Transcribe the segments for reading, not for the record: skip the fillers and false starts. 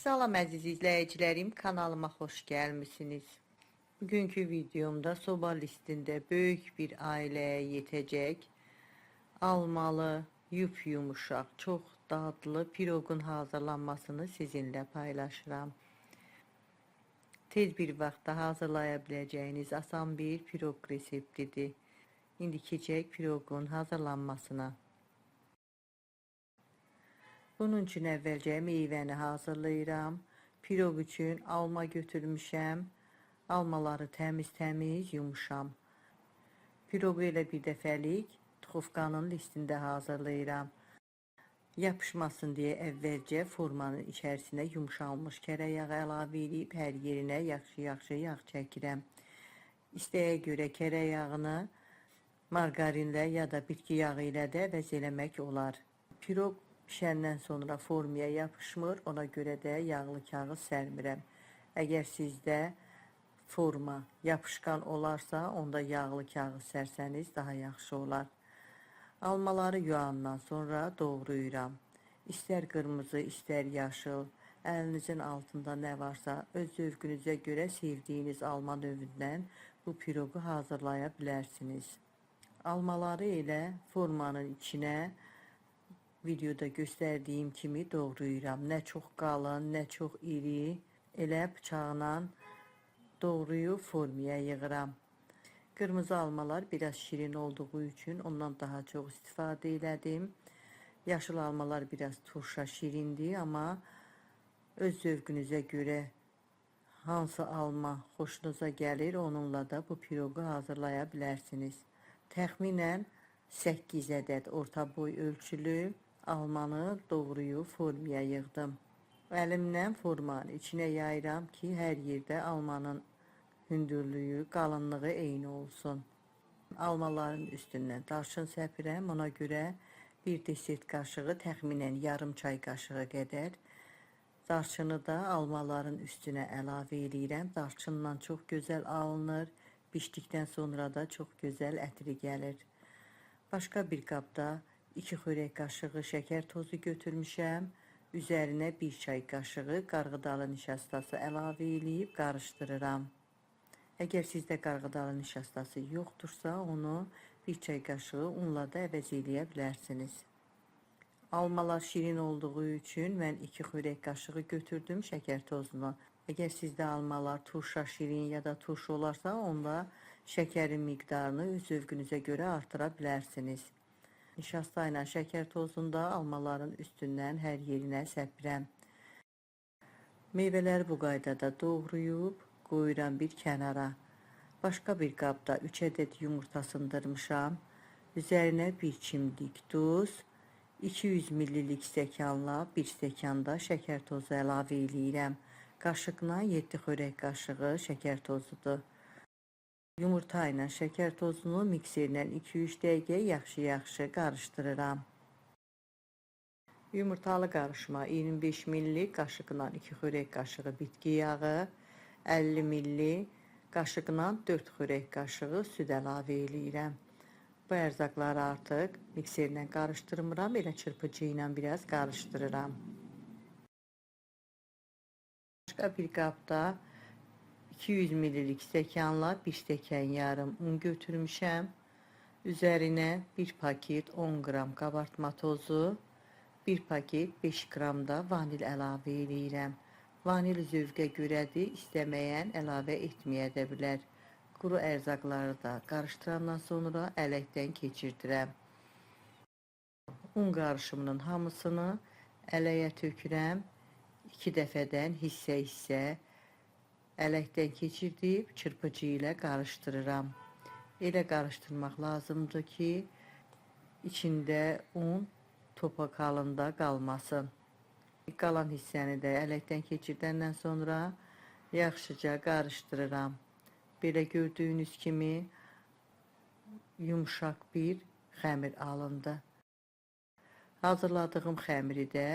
Salam əziz izləyicilərim, kanalıma xoş gəlmisiniz. Bugünkü videomda soba listində böyük bir ailəyə yetəcək almalı, yumuşaq, çox dadlı piroqun hazırlanmasını sizinlə paylaşıram. Tez bir vaxtda hazırlaya biləcəyiniz asan bir piroq reseptidir. İndi keçək piroqun hazırlanmasına. Bunun üçün əvvəlcə meyvəni hazırlayıram. Piroq üçün alma götürmüşəm. Almaları təmiz yumuşam. Piroqu elə bir dəfəlik duxovkanın listində hazırlayıram. Yapışmasın deyə əvvəlcə formanın içərisinə yumuşalmış kərə yağı əlavə edib hər yerinə yaxşı yağ çəkirəm. İstəyə görə kərə yağını margarinlə ya da bitki yağı ilə də əvəz eləmək olar. Piroq pişəndən sonra formaya yapışmır, ona görə də yağlı kağız sərmirəm. Əgər sizdə forma yapışqan olarsa, onda yağlı kağız sərsəniz daha yaxşı olar. Almaları yuyandan sonra doğrayıram. İstər qırmızı, istər yaşıl, əlinizin altında nə varsa, öz zövqünüzə görə sevdiyiniz alma növündən bu piroqu hazırlaya bilərsiniz. Almaları elə formanın içinə videoda göstərdiyim kimi doğrayıram. Nə çox qalın, nə çox iri, elə bıçaqla doğrayıb formaya yığıram. Qırmızı almalar biraz şirin olduğu üçün ondan daha çox istifadə elədim. Yaşıl almalar biraz turşa şirindir, amma öz zövqünüzə görə hansı alma xoşunuza gəlir, onunla da bu piroqu hazırlaya bilərsiniz. Təxminən 8 ədəd orta boy ölçülü almanı doğrayıb formaya yığdım. Əlimlə formanın içinə yayıram ki, hər yerdə almanın hündürlüyü, qalınlığı eyni olsun. Almaların üstündən darçın səpirəm, ona görə bir desert qaşığı, təxminən yarım çay qaşığı qədər darçını da almaların üstünə əlavə edirəm. Darçınla çox gözəl alınır, bişdikdən sonra da çox gözəl ətri gəlir. Başqa bir qabda 2 xörək qaşığı şəkər tozu götürmüşəm. Üzərinə 1 çay qaşığı qarğıdalı nişastası əlavə edib qarışdırıram. Əgər sizdə qarğıdalı nişastası yoxdursa, onu 1 çay qaşığı unla da əvəz eləyə bilərsiniz. Almalar şirin olduğu üçün mən 2 xörək qaşığı götürdüm şəkər tozunu. Əgər sizdə almalar turşa şirin ya da turşu olarsa, onda şəkərin miqdarını öz zövqünüzə görə artıra bilərsiniz. Nişasta ilə şəkər tozunu da almaların üstündən hər yerinə səpirəm. Meyvələri bu qaydada doğrayıb qoyuram bir kənara. Başqa bir qabda 3 ədəd yumurta sındırmışam. Üzərinə 1 çimdik duz, 200 ml stəkanla 1 stəkanda şəkər tozu əlavə edirəm. Qaşıqla 7 xörək qaşığı şəkər tozudur. Yumurta ilə şəkər tozunu mikserlə 2-3 dəqiqə yaxşı qarışdırıram. Yumurtalı qarışma 25 ml qaşıqla 2 xörək qaşığı bitki yağı, 50 ml qaşıqla 4 xörək qaşığı süd əlavə edirəm. Bu ərzaqları artıq mikserlə qarışdırmıram, elə çırpıcı ilə biraz qarışdırıram. Başqa bir qabda 200 ml stəkanla 1 stəkan yarım un götürmüşəm. Üzərinə 1 paket 10 qram qabartma tozu, 1 paket 5 qram da vanil əlavə edirəm. Vanil zövqə görədir, istəməyən əlavə etməyə də bilər. Quru ərzaqları da qarışdırandan sonra ələkdən keçirdirəm. Un qarışımının hamısını ələyə tökürəm. 2 dəfədən hissə ələkdən keçirdib çırpıcı ilə qarışdırıram. Elə qarışdırmaq lazımdır ki, içində un topak halında qalmasın. Qalan hissəni də ələkdən keçirdəndən sonra yaxşıca qarışdırıram. Belə gördüyünüz kimi yumuşaq bir xəmir alındı. Hazırladığım xəmiri də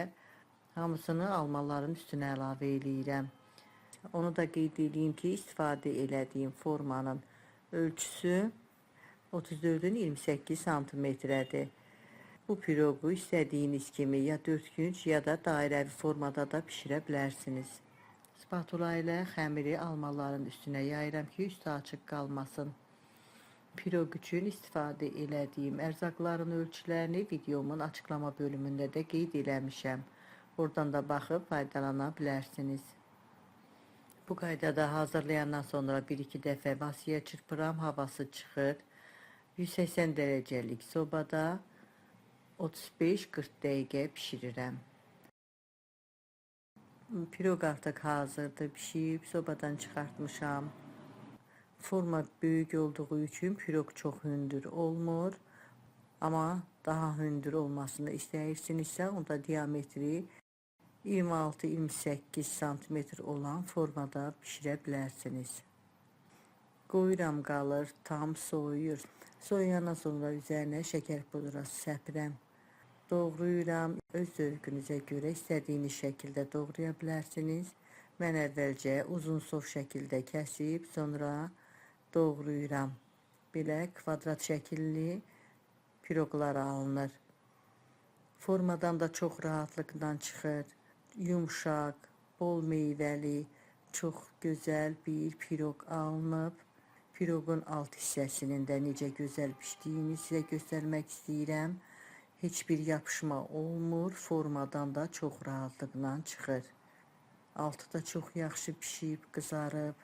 hamısını almaların üstünə əlavə edirəm. Onu da qeyd edeyim ki, istifadə elədiyim formanın ölçüsü 34-ün 28 santimetrədir. Bu piroqu istədiyiniz kimi ya dörtgünc ya da dairəvi formada da pişirə bilərsiniz. Spatula ilə xəmiri almaların üstünə yayıram ki, üstü açıq qalmasın. Piroq üçün istifadə elədiyim ərzaqların ölçülərini videomun açıqlama bölümündə də qeyd eləmişəm. Oradan da baxıb faydalana bilərsiniz. Bu qaydada hazırlayandan sonra 1-2 dəfə vasıya çırpıram, havası çıxır. 180 dərəcəlik sobada 35-40 dəqiqə pişirirəm. Piroq artıq hazırdır, pişib sobadan çıxartmışam. Forma böyük olduğu üçün piroq çox hündür olmur. Amma daha hündür olmasını istəyirsinizsə, onda diametri 26-28 cm olan formada pişirə bilərsiniz. Qoyuram qalır, tam soyuyur. Soyuyandan sonra üzərinə şəkər pudrası səpirəm. Doğrayıram. Öz zövqünüzə görə istədiyiniz şəkildə doğraya bilərsiniz. Mən əvvəlcə uzun sov şəkildə kəsib, sonra doğrayıram. Belə kvadrat şəkilli piroqlar alınır. Formadan da çox rahatlıqla çıxır. Yumşaq, bol meyvəli, çox gözəl bir piroq alınıb. Piroqun alt hissəsinin də necə gözəl pişdiyini sizə göstərmək istəyirəm. Heç bir yapışma olmur, formadan da çox rahatlıqla çıxır. Altı da çox yaxşı pişib, qızarıb.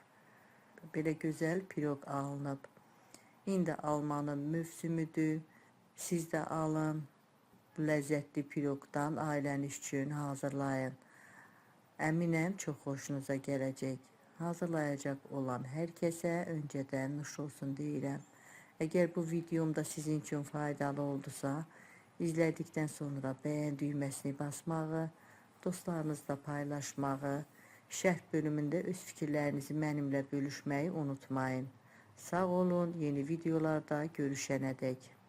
Belə gözəl piroq alınıb. İndi almanın mövsümüdür. Siz də alın. Bu ləzzətli piroqdan ailəniz üçün hazırlayın. Əminəm çox xoşunuza gələcək. Hazırlayacaq olan hər kəsə öncədən nuş olsun deyirəm. Əgər bu videom da sizin üçün faydalı oldusa, izlədikdən sonra bəyən düyməsini basmağı, dostlarınızla paylaşmağı, şərh bölümündə öz fikirlərinizi mənimlə bölüşməyi unutmayın. Sağ olun, yeni videolarda görüşənədək.